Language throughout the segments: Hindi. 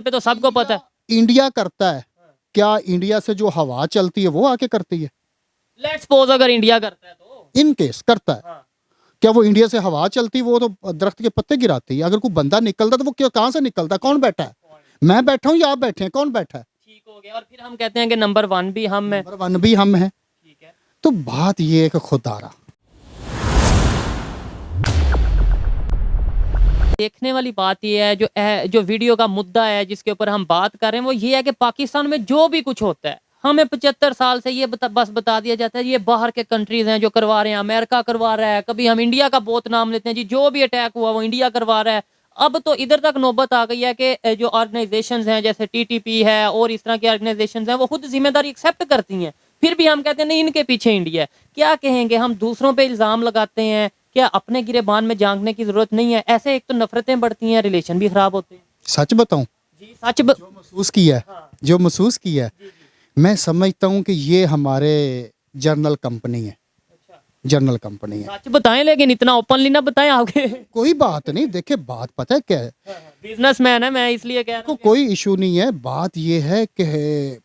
पे तो सबको पता है। इंडिया करता है, क्या इंडिया से जो हवा चलती है वो आके करती है? लेट्स सपोज अगर इंडिया करता है तो इन केस करता है, हाँ। क्या वो इंडिया से हवा चलती, वो तो दरख्त के पत्ते गिराती है। अगर कोई बंदा निकलता तो वो क्या, कहाँ से निकलता? कौन बैठा है? मैं बैठा हूँ या आप बैठे हैं? कौन बैठा है? ठीक हो गया। और फिर हम कहते हैं कि नंबर 1 भी हम है। नंबर 1 भी हम हैं। ठीक है। तो बात ये है कि खुदारा देखने वाली बात ये है, जो वीडियो का मुद्दा है जिसके ऊपर हम बात कर रहे हैं वो ये है कि पाकिस्तान में जो भी कुछ होता है हमें 75 साल से ये बस बता दिया जाता है ये बाहर के कंट्रीज हैं जो करवा रहे हैं, अमेरिका करवा रहा है, कभी हम इंडिया का बहुत नाम लेते हैं जी, जो भी अटैक हुआ वो इंडिया करवा रहा है। अब तो इधर तक नौबत आ गई है कि जो ऑर्गेनाइजेशंस हैं जैसे टीटीपी है और इस तरह की ऑर्गेनाइजेशंस हैं वो खुद जिम्मेदारी एक्सेप्ट करती हैं, फिर भी हम कहते हैं नहीं इनके पीछे इंडिया है। क्या कहेंगे, हम दूसरों पे इल्जाम लगाते हैं, क्या अपने गिरेबान में झांकने की जरूरत नहीं है? ऐसे एक तो नफरतें बढ़ती हैं, रिलेशन भी खराब होते हैं। सच बताऊं, जी सच जो महसूस किया है, हाँ। जो महसूस किया है, जी, जी। मैं समझता हूं कि ये हमारे जर्नल कंपनी है, अच्छा। जर्नल कंपनी है। सच बताएं लेकिन इतना ओपनली ना बताएं आगे। कोई बात नहीं, देखिए बात पता है क्या है, बिजनेसमैन है, मैं इसलिए कह रहा को हूँ कोई इशू नहीं है। बात ये है कि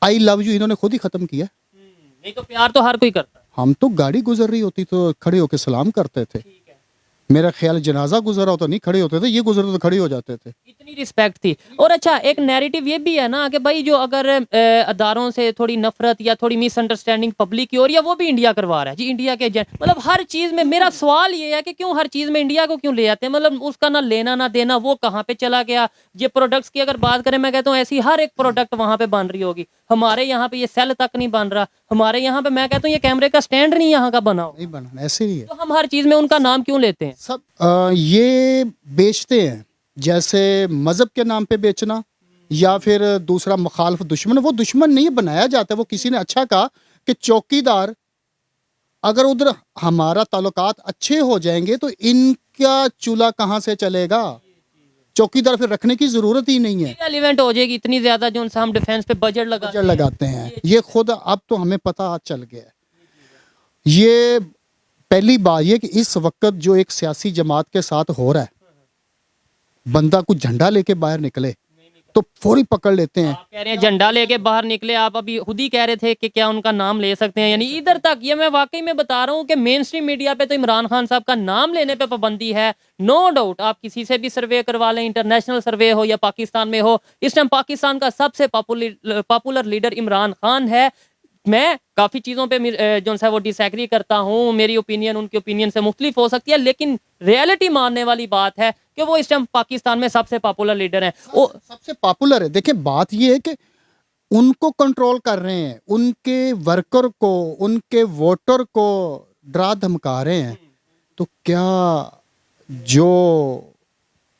आई लव यू इन्होंने खुद ही खत्म किया। नहीं तो प्यार तो हर कोई करता है। हम तो गाड़ी गुजर रही होती तो खड़े होकर सलाम करते थे। ठीक है। मेरा ख्याल जनाजा गुजरा हो तो नहीं खड़े होते थे, ये गुजरते तो खड़े हो जाते थे। इतनी रिस्पेक्ट थी। और अच्छा एक नैरेटिव ये भी है ना कि भाई जो अगर अदारों से थोड़ी नफरत या थोड़ी मिसअंडरस्टैंडिंग पब्लिक की हो रही है वो भी इंडिया करवा रहा है जी, इंडिया के मतलब हर चीज में। मेरा सवाल ये है कि क्यों हर चीज में इंडिया को क्यों ले आते हैं? मतलब उसका ना लेना ना देना, वो कहाँ पे चला गया? ये प्रोडक्ट्स की अगर बात करें, मैं कहता हूँ ऐसी हर एक प्रोडक्ट वहां पे बन रही होगी, हमारे यहाँ पे ये सेल तक नहीं बन रहा, हमारे यहाँ पे मैं कहता हूँ ये कैमरे का स्टैंड नहीं यहाँ का बना हो, नहीं बना, ऐसे ही है। तो हम हर चीज में उनका नाम क्यों लेते हैं? सब ये बेचते हैं, जैसे मजहब के नाम पे बेचना या फिर दूसरा मुखालफ दुश्मन। वो दुश्मन नहीं बनाया जाता, वो किसी ने अच्छा कहा कि चौकीदार, अगर उधर हमारा ताल्लुकात अच्छे हो जाएंगे तो इनका चूल्हा कहाँ से चलेगा? चौकीदार फिर रखने की जरूरत ही नहीं है। एलिवेंट हो जाएगी इतनी ज्यादा जो उनसे हम डिफेंस पे बजट लगाते हैं, ये खुद अब तो हमें पता चल गया है। ये पहली बात ये कि इस वक्त जो एक सियासी जमात के साथ हो रहा है, बंदा कुछ झंडा लेके बाहर निकले तो फौरी पकड़ लेते हैं। आप कह रहे हैं झंडा लेके बाहर निकले, आप अभी खुद ही कह रहे थे कि क्या उनका नाम ले सकते हैं, यानी इधर तक। ये मैं वाकई में बता रहा हूँ कि मेन स्ट्रीम मीडिया पे तो इमरान खान साहब का नाम लेने पे पाबंदी है, नो डाउट। आप किसी से भी सर्वे करवा लें, इंटरनेशनल सर्वे हो या पाकिस्तान में हो, इस टाइम पाकिस्तान का सबसे पॉपुलर लीडर इमरान खान है। मैं काफ़ी चीज़ों पे जो है वो डिसएग्री करता हूँ, मेरी ओपिनियन उनकी ओपिनियन से मुख्तलिफ हो सकती है, लेकिन रियलिटी मानने वाली बात है कि वो इस टाइम पाकिस्तान में सबसे पॉपुलर लीडर हैं। सबसे पॉपुलर है। देखिए बात ये है कि उनको कंट्रोल कर रहे हैं, उनके वर्कर को, उनके वोटर को डरा धमका रहे हैं, तो क्या जो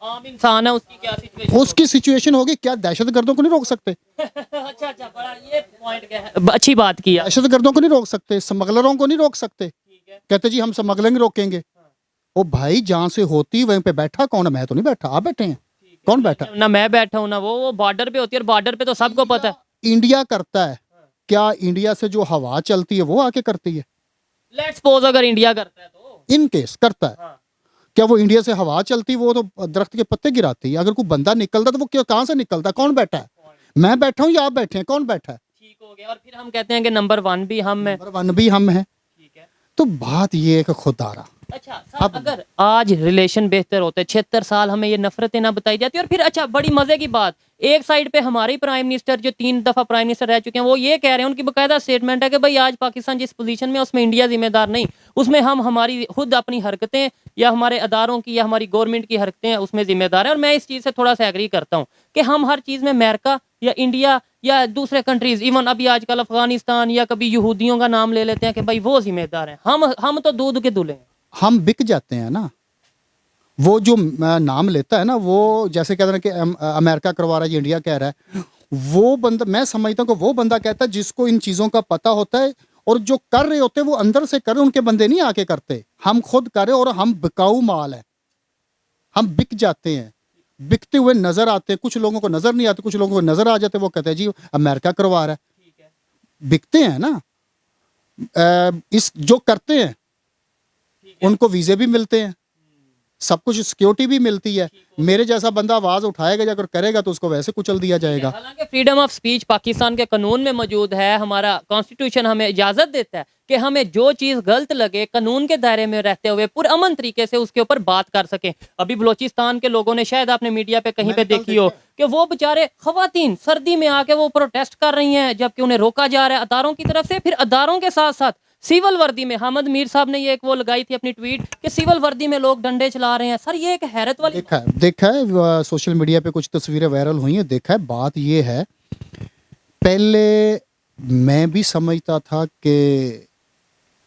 आम इंसान है उसकी क्या सिचुएशन? उसकी सिचुएशन होगी, क्या दहशतगर्दों को नहीं रोक सकते? अच्छा अच्छा, बड़ा ये पॉइंट क्या है, अच्छी बात की है। दहशतगर्दों को नहीं रोक सकते, स्मगलरों को नहीं रोक सकते। ठीक है। कहते जी हम स्मगलिंग रोकेंगे। ओ भाई, जहां से होती वहीं पे बैठा कौन है? मैं तो नहीं बैठा, आप बैठे हैं। कौन बैठा? ना मैं बैठा हूँ ना वो बॉर्डर पे होती है, और बॉर्डर पे तो सबको पता है। इंडिया करता है, क्या इंडिया से जो हवा चलती है वो आके करती है? लेट्स सपोज अगर इंडिया करता है तो इन केस करता है, हाँ। क्या वो इंडिया से हवा चलती, वो तो दरख्त के पत्ते गिराती है। अगर कोई बंदा निकलता तो वो क्या, कहाँ से निकलता? कौन बैठा है? मैं बैठा हूँ या आप बैठे हैं? कौन बैठा है? ठीक हो गया। और फिर हम कहते हैं कि नंबर 1 भी हम है। नंबर 1 भी हम हैं। ठीक है। तो बात ये है कि खुदारा अच्छा सर, अगर आज रिलेशन बेहतर होते, 76 साल हमें ये नफरतें ना बताई जाती। और फिर अच्छा बड़ी मजे की बात, एक साइड पे हमारे प्राइम मिनिस्टर जो 3 दफा प्राइम मिनिस्टर रह चुके हैं वो ये कह रहे हैं, उनकी बकायदा स्टेटमेंट है कि भाई आज पाकिस्तान जिस पोजीशन में उसमें इंडिया जिम्मेदार नहीं, उसमें हम हमारी खुद अपनी हरकतें या हमारे अदारों की या हमारी गवर्नमेंट की हरकतें हैं उसमें जिम्मेदार है। और मैं इस चीज़ से थोड़ा सा एग्री करता हूँ कि हम हर चीज़ में अमेरिका या इंडिया या दूसरे कंट्रीज, इवन अभी आजकल अफगानिस्तान या कभी यहूदियों का नाम ले लेते हैं कि भाई वो जिम्मेदार हैं। हम तो दूध के दूल्हे हैं। हम बिक जाते हैं ना। वो जो नाम लेता है ना, वो जैसे कहते हैं कि अमेरिका करवा रहा है, इंडिया कह रहा है, वो बंदा, मैं समझता हूँ कि वो बंदा कहता है जिसको इन चीज़ों का पता होता है, और जो कर रहे होते हैं वो अंदर से कर रहे, उनके बंदे नहीं आके करते। हम खुद करें और हम बिकाऊ माल है, हम बिक जाते हैं, बिकते हुए नजर आते हैं। कुछ लोगों को नजर नहीं आते, कुछ लोगों को नजर आ जाते, वो कहते हैं जी अमेरिका करवा रहा है। बिकते हैं ना। इस जो करते हैं उनको वीजे भी मिलते हैं, सब कुछ सिक्योरिटी भी मिलती है। मेरे जैसा बंदा आवाज उठाएगा अगर करेगा तो उसको वैसे कुचल दिया जाएगा। हालांकि फ्रीडम ऑफ स्पीच पाकिस्तान के कानून में मौजूद है, हमारा कॉन्स्टिट्यूशन हमें इजाजत देता है कि हमें जो चीज गलत लगे कानून के दायरे में रहते हुए पुरअमन तरीके से उसके ऊपर बात कर सकें। अभी बलोचिस्तान के लोगों ने, शायद आपने मीडिया पे कहीं पे देखी हो कि वो बेचारे खवातीन सर्दी में आके वो प्रोटेस्ट कर रही हैं, जबकि उन्हें रोका जा रहा है अदारों की तरफ से। फिर अदारों के साथ साथ सिविल वर्दी में, हामिद मीर साहब ने ये एक वो लगाई थी अपनी ट्वीट कि सिविल वर्दी में लोग डंडे चला रहे हैं। सर ये एक हैरत वाली देखा है सोशल मीडिया पे कुछ तस्वीरें वायरल हुई हैं, देखा है। बात ये है, पहले मैं भी समझता था कि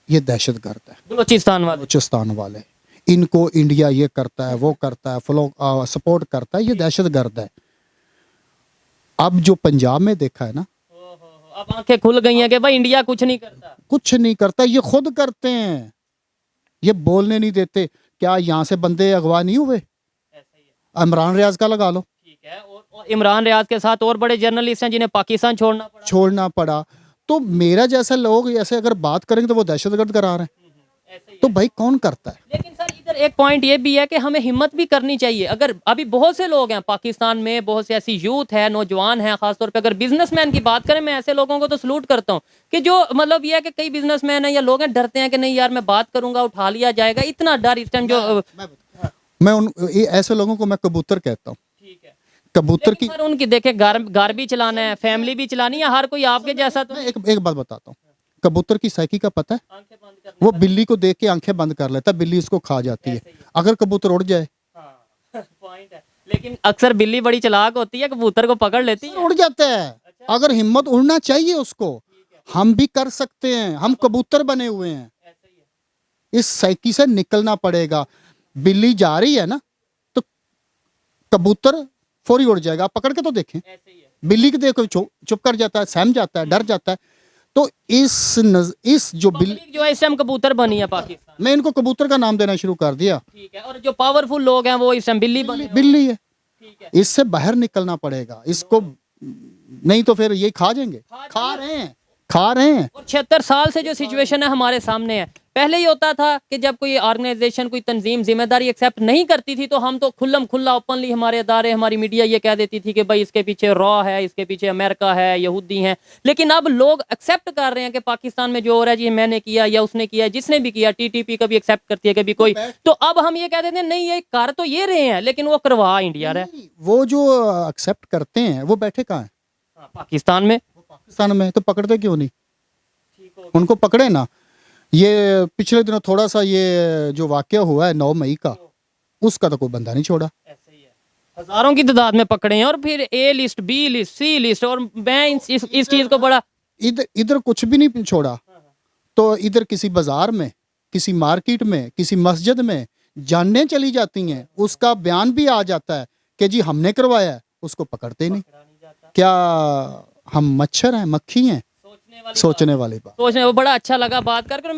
ये दहशतगर्द है, बलूचिस्तान वाले, इनको इंडिया ये करता है वो करता है फॉलो सपोर्ट करता है, ये दहशतगर्द है। अब जो पंजाब में देखा है ना, अब आंखें खुल गई हैं कि भाई इंडिया कुछ नहीं करता, कुछ नहीं करता, ये खुद करते हैं, ये बोलने नहीं देते। क्या यहाँ से बंदे अगवा नहीं हुए? इमरान रियाज का लगा लो, ठीक है, और इमरान रियाज के साथ और बड़े जर्नलिस्ट हैं जिन्हें पाकिस्तान छोड़ना पड़ा। तो मेरा जैसा लोग ऐसे अगर बात करेंगे तो वो दहशतगर्द करार है, तो भाई कौन करता है? लेकिन सर इधर एक पॉइंट ये भी है कि हमें हिम्मत भी करनी चाहिए। अगर अभी बहुत से लोग हैं पाकिस्तान में, बहुत से ऐसी यूथ है, नौजवान हैं, खासतौर पे अगर बिजनेसमैन की बात करें, मैं ऐसे लोगों को तो सलूट करता हूँ कि जो मतलब ये है कि कई बिजनेसमैन है या लोग हैं डरते हैं कि नहीं यार मैं बात करूंगा उठा लिया जाएगा, इतना डर इस टाइम जो ऐसे लोगों को मैं कबूतर कहता हूँ। ठीक है, कबूतर की सर उनकी देखे घर भी चलाना है, फैमिली भी चलानी है, हर कोई आपके जैसा तो एक बात बताता हूँ, कबूतर की साइकी का पता है? वो बिल्ली को देख के आंखें बंद कर लेता है, बिल्ली उसको खा जाती है। अगर कबूतर उड़ जाए, पॉइंट है, लेकिन अक्सर बिल्ली बड़ी चालाक होती है, कबूतर को पकड़ लेती है, उड़ जाता है। अगर हिम्मत, उड़ना चाहिए उसको, हम भी कर सकते हैं, हम कबूतर बने हुए हैं। इस साइकी से निकलना पड़ेगा। बिल्ली जा रही है ना तो कबूतर फौरी उड़ जाएगा, आप पकड़ के तो देखें। बिल्ली के देखो चुप कर जाता है, सहम जाता है, डर जाता है। तो इस जो बिल्ली जो है इस टाइम कबूतर बनी है पाकिस्तान, मैं इनको कबूतर का नाम देना शुरू कर दिया। ठीक है, और जो पावरफुल लोग हैं वो इस टाइम बिल्ली है। इससे बाहर निकलना पड़ेगा इसको, नहीं तो फिर ये खा जाएंगे, खा रहे हैं। और 76 साल से जो सिचुएशन है हमारे सामने है, पहले ही होता था कि जब कोई ऑर्गेनाइजेशन, कोई तंजीम जिम्मेदारी एक्सेप्ट नहीं करती थी तो हम तो खुल्लम खुल्ला ओपनली, हमारे अदारे, हमारी मीडिया ये कह देती थी कि भाई इसके पीछे रॉ है, इसके पीछे अमेरिका है, यहूदी हैं। लेकिन अब लोग एक्सेप्ट कर रहे हैं कि पाकिस्तान में जो हो रहा है जी मैंने किया या उसने किया, जिसने भी किया, टीटीपी कभी एक्सेप्ट करती है कभी कोई, तो अब हम ये कह देते हैं नहीं ये कर तो ये रहे हैं लेकिन वो करवा इंडिया रहे। वो जो एक्सेप्ट करते हैं वो बैठे कहाँ हैं? पाकिस्तान में। तो पकड़ते क्यों नहीं? उनको पकड़े ना। ये पिछले दिनों थोड़ा सा ये जो वाकया हुआ है 9 मई का, उसका तो कोई बंदा नहीं छोड़ा। ऐसे ही है, हजारों की तादाद में पकड़े हैं, और फिर ए लिस्ट, बी लिस्ट, सी लिस्ट, और मैं इस चीज को बड़ा इधर कुछ भी नहीं छोड़ा। तो इधर किसी बाजार में, किसी मार्केट में, किसी मस्जिद में जानने चली जाती हैं, उसका बयान भी आ जाता है कि जी हमने करवाया है, उसको पकड़ते ही नहीं। क्या हम मच्छर हैं, मक्खी हैं? सोचने वाली बात। बड़ा अच्छा लगा बात कर